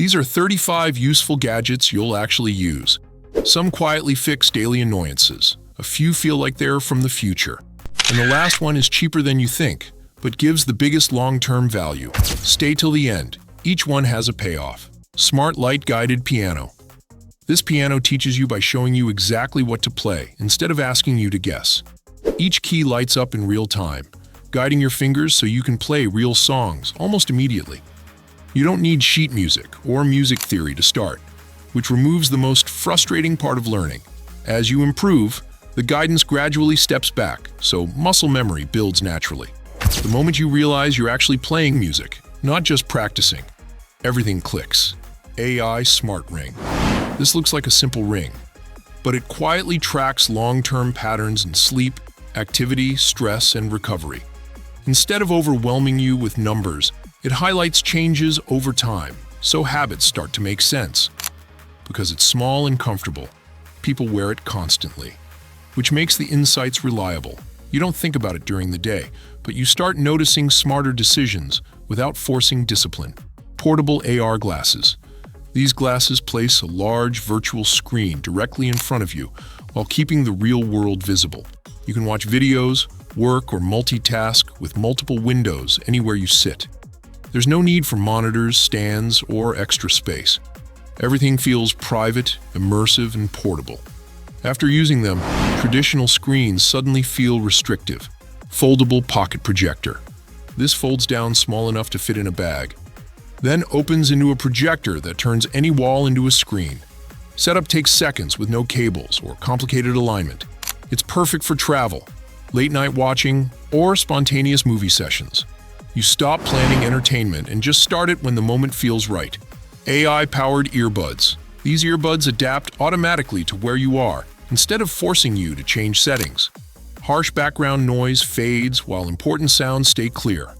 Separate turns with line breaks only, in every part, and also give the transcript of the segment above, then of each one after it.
These are 35 useful gadgets you'll actually use. Some quietly fix daily annoyances. A few feel like they're from the future. And the last one is cheaper than you think, but gives the biggest long-term value. Stay till the end. Each one has a payoff. Smart Light Guided Piano. This piano teaches you by showing you exactly what to play, instead of asking you to guess. Each key lights up in real time, guiding your fingers so you can play real songs almost immediately. You don't need sheet music or music theory to start, which removes the most frustrating part of learning. As you improve, the guidance gradually steps back, so muscle memory builds naturally. The moment you realize you're actually playing music, not just practicing, everything clicks. AI Smart Ring. This looks like a simple ring, but it quietly tracks long-term patterns in sleep, activity, stress, and recovery. Instead of overwhelming you with numbers, it highlights changes over time, so habits start to make sense. Because it's small and comfortable, people wear it constantly, which makes the insights reliable. You don't think about it during the day, but you start noticing smarter decisions without forcing discipline. Portable AR glasses. These glasses place a large virtual screen directly in front of you while keeping the real world visible. You can watch videos, work, or multitask with multiple windows anywhere you sit. There's no need for monitors, stands, or extra space. Everything feels private, immersive, and portable. After using them, traditional screens suddenly feel restrictive. Foldable pocket projector. This folds down small enough to fit in a bag, then opens into a projector that turns any wall into a screen. Setup takes seconds with no cables or complicated alignment. It's perfect for travel, late night watching, or spontaneous movie sessions. You stop planning entertainment and just start it when the moment feels right. AI-powered earbuds. These earbuds adapt automatically to where you are, instead of forcing you to change settings. Harsh background noise fades while important sounds stay clear.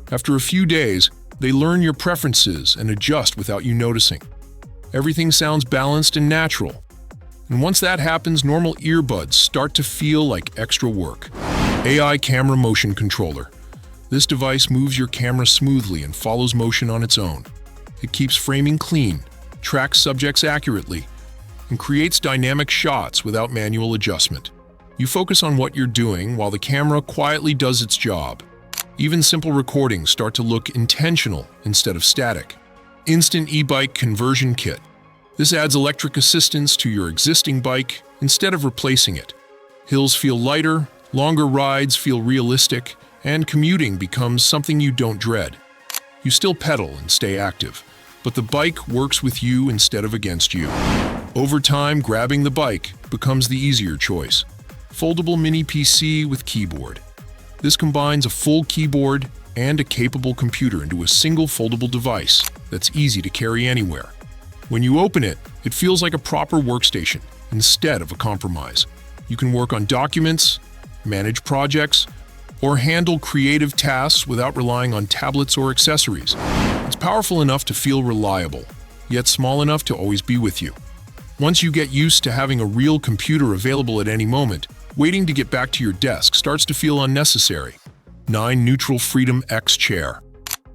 After a few days, they learn your preferences and adjust without you noticing. Everything sounds balanced and natural. And once that happens, normal earbuds start to feel like extra work. AI Camera Motion Controller. This device moves your camera smoothly and follows motion on its own. It keeps framing clean, tracks subjects accurately, and creates dynamic shots without manual adjustment. You focus on what you're doing while the camera quietly does its job. Even simple recordings start to look intentional instead of static. Instant e-bike conversion kit. This adds electric assistance to your existing bike instead of replacing it. Hills feel lighter, longer rides feel realistic, and commuting becomes something you don't dread. You still pedal and stay active, but the bike works with you instead of against you. Over time, grabbing the bike becomes the easier choice. Foldable mini PC with keyboard. This combines a full keyboard and a capable computer into a single foldable device that's easy to carry anywhere. When you open it, it feels like a proper workstation instead of a compromise. You can work on documents, manage projects, or handle creative tasks without relying on tablets or accessories. It's powerful enough to feel reliable, yet small enough to always be with you. Once you get used to having a real computer available at any moment, waiting to get back to your desk starts to feel unnecessary. 9 Neutral Freedom X Chair.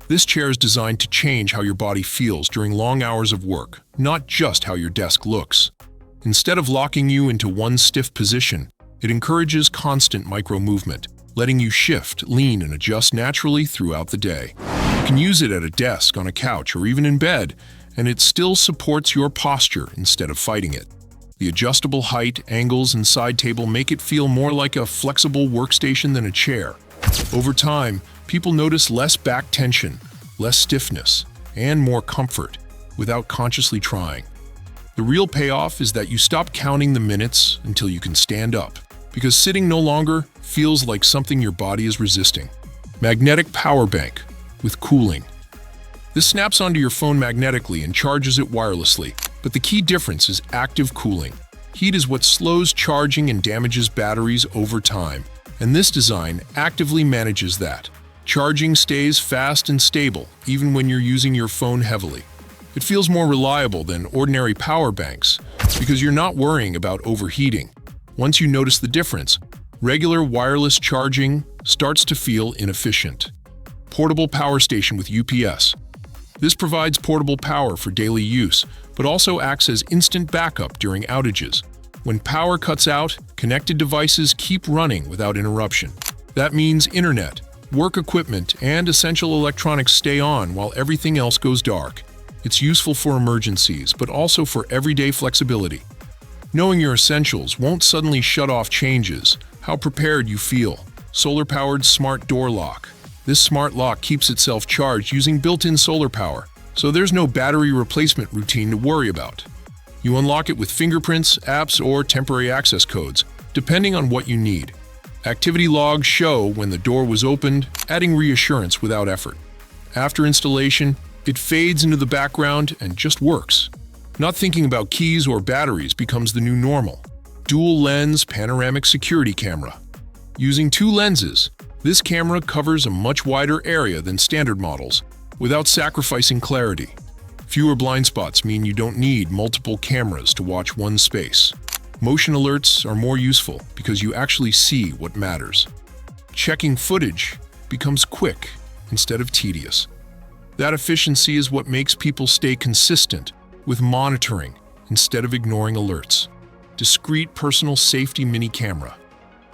This chair is designed to change how your body feels during long hours of work, not just how your desk looks. Instead of locking you into one stiff position, it encourages constant micro-movement, letting you shift, lean, and adjust naturally throughout the day. You can use it at a desk, on a couch, or even in bed, and it still supports your posture instead of fighting it. The adjustable height, angles, and side table make it feel more like a flexible workstation than a chair. Over time, people notice less back tension, less stiffness, and more comfort without consciously trying. The real payoff is that you stop counting the minutes until you can stand up, because sitting no longer feels like something your body is resisting. Magnetic power bank with cooling. This snaps onto your phone magnetically and charges it wirelessly, but the key difference is active cooling. Heat is what slows charging and damages batteries over time, and this design actively manages that. Charging stays fast and stable, even when you're using your phone heavily. It feels more reliable than ordinary power banks, because you're not worrying about overheating. Once you notice the difference, regular wireless charging starts to feel inefficient. Portable power station with UPS. This provides portable power for daily use, but also acts as instant backup during outages. When power cuts out, connected devices keep running without interruption. That means internet, work equipment, and essential electronics stay on while everything else goes dark. It's useful for emergencies, but also for everyday flexibility. Knowing your essentials won't suddenly shut off changes how prepared you feel. Solar-powered smart door lock. This smart lock keeps itself charged using built-in solar power, so there's no battery replacement routine to worry about. You unlock it with fingerprints, apps, or temporary access codes, depending on what you need. Activity logs show when the door was opened, adding reassurance without effort. After installation, it fades into the background and just works. Not thinking about keys or batteries becomes the new normal. Dual-lens panoramic security camera. Using 2 lenses, this camera covers a much wider area than standard models, without sacrificing clarity. Fewer blind spots mean you don't need multiple cameras to watch one space. Motion alerts are more useful because you actually see what matters. Checking footage becomes quick instead of tedious. That efficiency is what makes people stay consistent with monitoring instead of ignoring alerts. Discreet personal safety mini camera.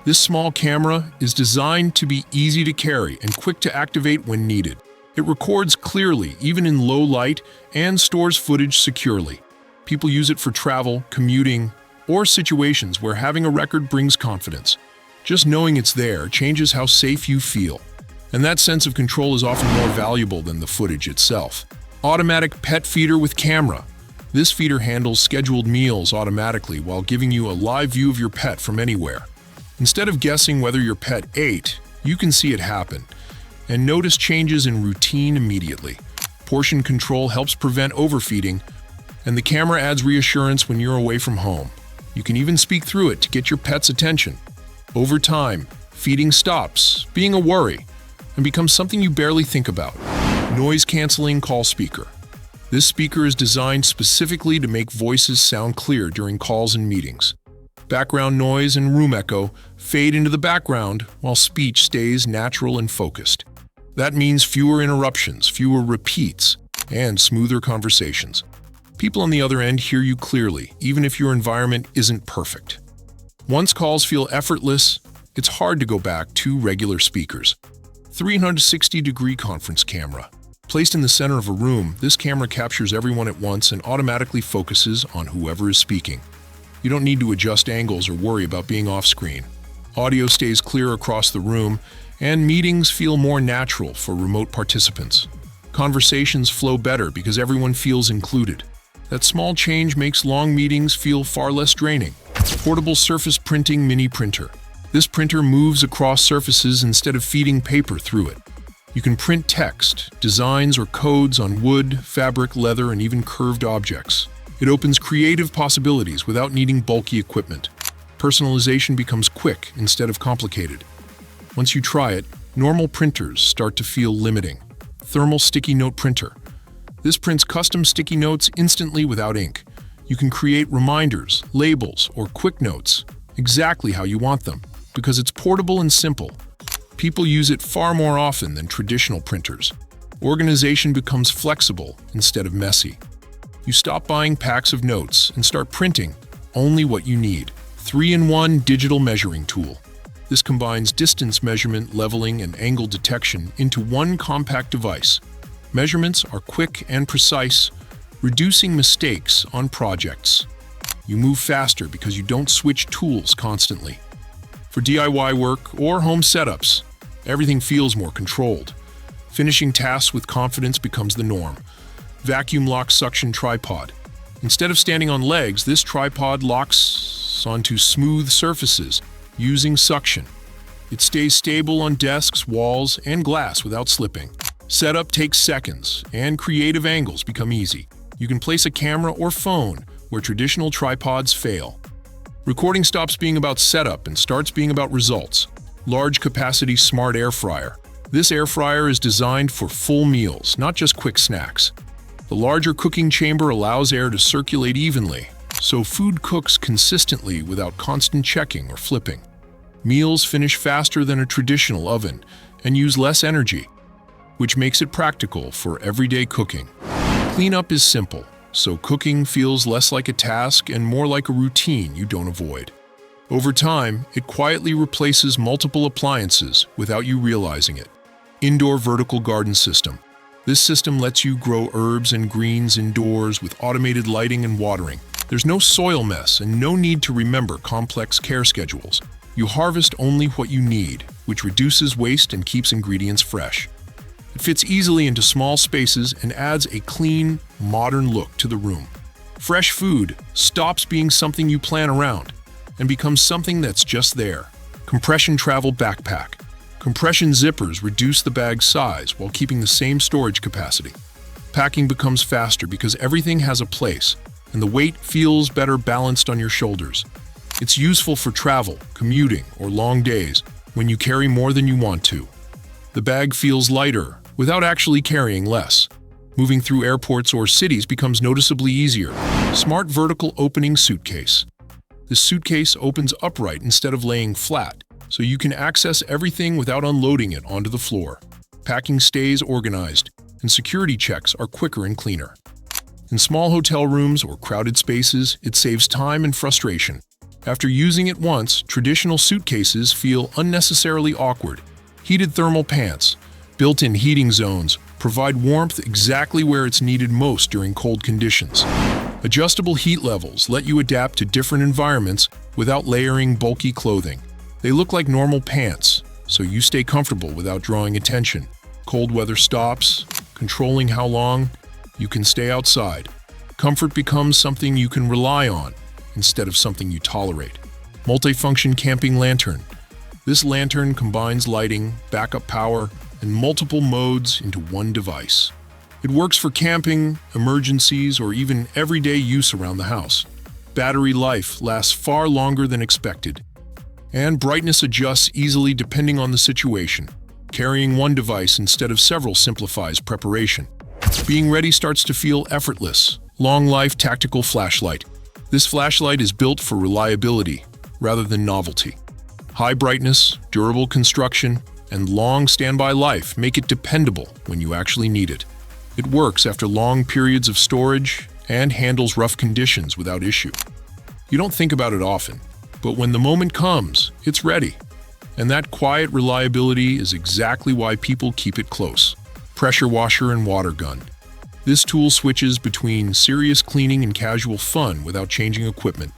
This small camera is designed to be easy to carry and quick to activate when needed. It records clearly, even in low light, and stores footage securely. People use it for travel, commuting, or situations where having a record brings confidence. Just knowing it's there changes how safe you feel, and that sense of control is often more valuable than the footage itself. Automatic pet feeder with camera. This feeder handles scheduled meals automatically while giving you a live view of your pet from anywhere. Instead of guessing whether your pet ate, you can see it happen and notice changes in routine immediately. Portion control helps prevent overfeeding, and the camera adds reassurance when you're away from home. You can even speak through it to get your pet's attention. Over time, feeding stops being a worry and becomes something you barely think about. Noise-canceling call speaker. This speaker is designed specifically to make voices sound clear during calls and meetings. Background noise and room echo fade into the background while speech stays natural and focused. That means fewer interruptions, fewer repeats, and smoother conversations. People on the other end hear you clearly, even if your environment isn't perfect. Once calls feel effortless, it's hard to go back to regular speakers. 360-degree conference camera. Placed in the center of a room, this camera captures everyone at once and automatically focuses on whoever is speaking. You don't need to adjust angles or worry about being off-screen. Audio stays clear across the room, and meetings feel more natural for remote participants. Conversations flow better because everyone feels included. That small change makes long meetings feel far less draining. Portable surface printing mini printer. This printer moves across surfaces instead of feeding paper through it. You can print text, designs, or codes on wood, fabric, leather, and even curved objects. It opens creative possibilities without needing bulky equipment. Personalization becomes quick instead of complicated. Once you try it, normal printers start to feel limiting. Thermal sticky note printer. This prints custom sticky notes instantly without ink. You can create reminders, labels, or quick notes exactly how you want them because it's portable and simple. People use it far more often than traditional printers. Organization becomes flexible instead of messy. You stop buying packs of notes and start printing only what you need. 3-in-1 digital measuring tool. This combines distance measurement, leveling, and angle detection into one compact device. Measurements are quick and precise, reducing mistakes on projects. You move faster because you don't switch tools constantly. For DIY work or home setups, everything feels more controlled. Finishing tasks with confidence becomes the norm. Vacuum lock suction tripod. Instead of standing on legs, this tripod locks onto smooth surfaces using suction. It stays stable on desks, walls, and glass without slipping. Setup takes seconds, and creative angles become easy. You can place a camera or phone where traditional tripods fail. Recording stops being about setup and starts being about results. Large capacity smart air fryer. This air fryer is designed for full meals, not just quick snacks. The larger cooking chamber allows air to circulate evenly, so food cooks consistently without constant checking or flipping. Meals finish faster than a traditional oven and use less energy, which makes it practical for everyday cooking. Cleanup is simple, so cooking feels less like a task and more like a routine you don't avoid. Over time, it quietly replaces multiple appliances without you realizing it. Indoor vertical garden system. This system lets you grow herbs and greens indoors with automated lighting and watering. There's no soil mess and no need to remember complex care schedules. You harvest only what you need, which reduces waste and keeps ingredients fresh. It fits easily into small spaces and adds a clean, modern look to the room. Fresh food stops being something you plan around and becomes something that's just there. Compression travel backpack. Compression zippers reduce the bag's size while keeping the same storage capacity. Packing becomes faster because everything has a place, and the weight feels better balanced on your shoulders. It's useful for travel, commuting, or long days when you carry more than you want to. The bag feels lighter without actually carrying less. Moving through airports or cities becomes noticeably easier. Smart vertical opening suitcase. This suitcase opens upright instead of laying flat, so you can access everything without unloading it onto the floor. Packing stays organized, and security checks are quicker and cleaner. In small hotel rooms or crowded spaces, it saves time and frustration. After using it once, traditional suitcases feel unnecessarily awkward. Heated thermal pants, built-in heating zones, provide warmth exactly where it's needed most during cold conditions. Adjustable heat levels let you adapt to different environments without layering bulky clothing. They look like normal pants, so you stay comfortable without drawing attention. Cold weather stops, controlling how long you can stay outside. Comfort becomes something you can rely on instead of something you tolerate. Multifunction camping lantern. This lantern combines lighting, backup power, and multiple modes into one device. It works for camping, emergencies, or even everyday use around the house. Battery life lasts far longer than expected, and brightness adjusts easily depending on the situation. Carrying one device instead of several simplifies preparation. Being ready starts to feel effortless. Long life tactical flashlight. This flashlight is built for reliability rather than novelty. High brightness, durable construction, and long standby life make it dependable when you actually need it. It works after long periods of storage and handles rough conditions without issue. You don't think about it often, but when the moment comes, it's ready. And that quiet reliability is exactly why people keep it close. Pressure washer and water gun. This tool switches between serious cleaning and casual fun without changing equipment.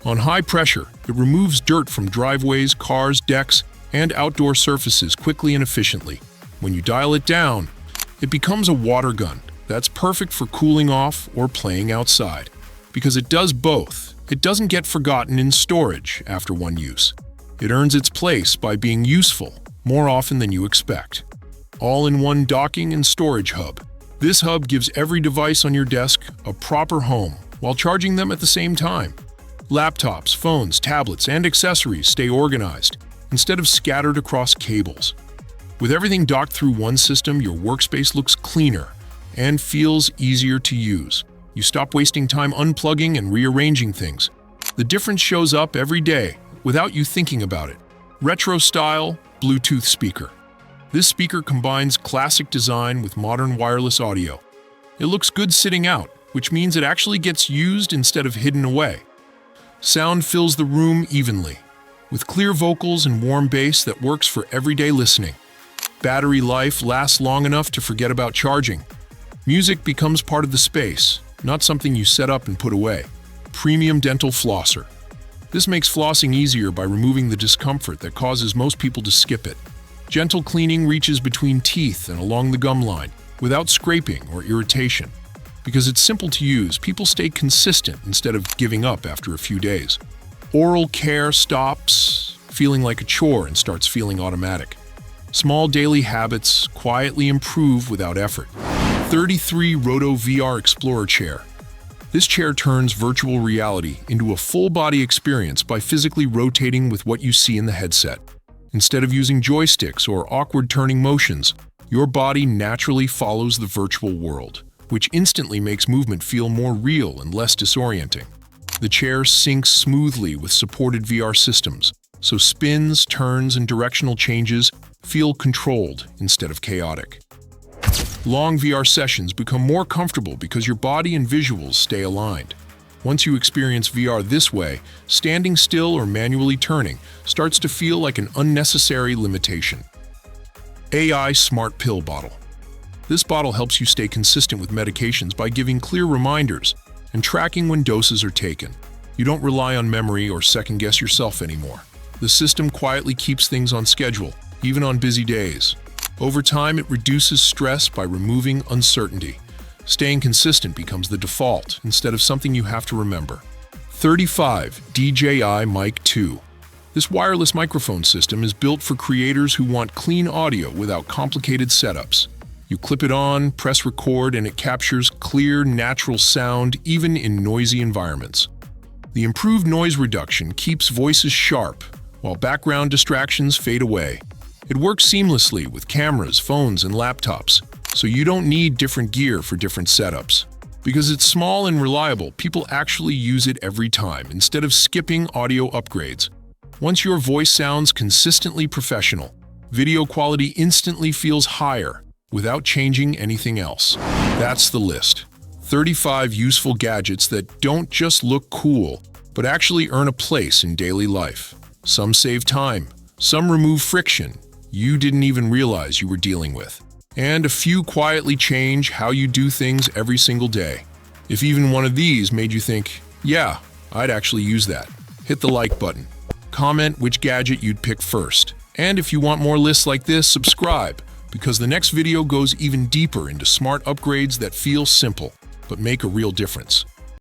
On high pressure, it removes dirt from driveways, cars, decks, and outdoor surfaces quickly and efficiently. When you dial it down, it becomes a water gun that's perfect for cooling off or playing outside. Because it does both, it doesn't get forgotten in storage after one use. It earns its place by being useful more often than you expect. All-in-one docking and storage hub. This hub gives every device on your desk a proper home while charging them at the same time. Laptops, phones, tablets, and accessories stay organized instead of scattered across cables. With everything docked through one system, your workspace looks cleaner and feels easier to use. You stop wasting time unplugging and rearranging things. The difference shows up every day without you thinking about it. Retro-style Bluetooth speaker. This speaker combines classic design with modern wireless audio. It looks good sitting out, which means it actually gets used instead of hidden away. Sound fills the room evenly, with clear vocals and warm bass that works for everyday listening. Battery life lasts long enough to forget about charging. Music becomes part of the space, not something you set up and put away. Premium dental flosser. This makes flossing easier by removing the discomfort that causes most people to skip it. Gentle cleaning reaches between teeth and along the gum line, without scraping or irritation. Because it's simple to use, people stay consistent instead of giving up after a few days. Oral care stops feeling like a chore and starts feeling automatic. Small daily habits quietly improve without effort. 33 Roto VR Explorer chair. This chair turns virtual reality into a full-body experience by physically rotating with what you see in the headset. Instead of using joysticks or awkward turning motions, your body naturally follows the virtual world, which instantly makes movement feel more real and less disorienting. The chair syncs smoothly with supported VR systems, so spins, turns, and directional changes feel controlled instead of chaotic. Long VR sessions become more comfortable because your body and visuals stay aligned. Once you experience VR this way, standing still or manually turning starts to feel like an unnecessary limitation. AI Smart Pill Bottle. This bottle helps you stay consistent with medications by giving clear reminders and tracking when doses are taken. You don't rely on memory or second-guess yourself anymore. The system quietly keeps things on schedule, even on busy days. Over time, it reduces stress by removing uncertainty. Staying consistent becomes the default instead of something you have to remember. 35. DJI Mic 2. This wireless microphone system is built for creators who want clean audio without complicated setups. You clip it on, press record, and it captures clear, natural sound even in noisy environments. The improved noise reduction keeps voices sharp, while background distractions fade away. It works seamlessly with cameras, phones, and laptops, so you don't need different gear for different setups. Because it's small and reliable, people actually use it every time, instead of skipping audio upgrades. Once your voice sounds consistently professional, video quality instantly feels higher without changing anything else. That's the list. 35 useful gadgets that don't just look cool, but actually earn a place in daily life. Some save time, some remove friction you didn't even realize you were dealing with, and a few quietly change how you do things every single day. If even one of these made you think, yeah, I'd actually use that, hit the like button. Comment which gadget you'd pick first. And if you want more lists like this, subscribe, because the next video goes even deeper into smart upgrades that feel simple, but make a real difference.